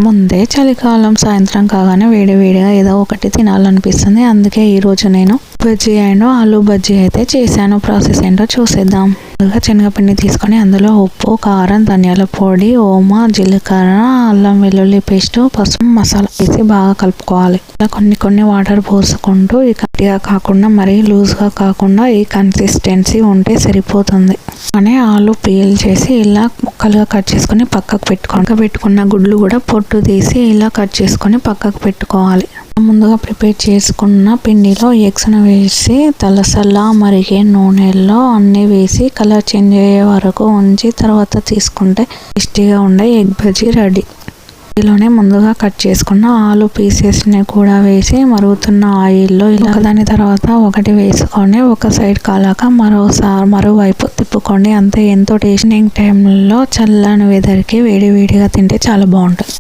ముందే చలికాలం సాయంత్రం కాగానే వేడివేడిగా ఏదో ఒకటి తినాలనిపిస్తుంది. అందుకే ఈరోజు నేను బజ్జీ అండ్ ఆలూ బజ్జీ అయితే చేశాను. ప్రాసెస్ ఏంటో చూసేద్దాం. ముందుగా శనగపిండి తీసుకొని అందులో ఉప్పు, కారం, ధనియాల పొడి, ఓమా, జీలకర్ర, అల్లం వెల్లుల్లి పేస్ట్, పసుపు, మసాలా వేసి బాగా కలుపుకోవాలి. ఇలా కొన్ని వాటర్ పోసుకుంటూ ఈ గట్టిగా కాకుండా మరీ లూజ్గా కాకుండా ఈ కన్సిస్టెన్సీ ఉంటే సరిపోతుంది. కానీ ఆలు పీల్ చేసి ఇలా ముక్కలుగా కట్ చేసుకొని పక్కకు పెట్టుకున్న గుడ్లు కూడా పొట్టు తీసి ఇలా కట్ చేసుకొని పక్కకు పెట్టుకోవాలి. ముందుగా ప్రిపేర్ చేసుకున్న పిండిలో ఎగ్స్ను వేసి తలసల్లా మరిగే నూనెలో అన్నీ వేసి కలర్ చేంజ్ అయ్యే వరకు ఉంచి తర్వాత తీసుకుంటే టేస్టీగా ఉండే ఎగ్ బజ్జీ రెడీ. ఇందులోనే ముందుగా కట్ చేసుకున్న ఆలు పీసెస్ని కూడా వేసి మరుగుతున్న ఆయిల్లో ఇలా ఒకదాని తర్వాత ఒకటి వేసుకొని ఒక సైడ్ కాలాక మరోవైపు తిప్పుకోండి. అంతే. ఎంతో టేస్టింగ్ టైంలో చల్లని వెదర్కి వేడివేడిగా తింటే చాలా బాగుంటుంది.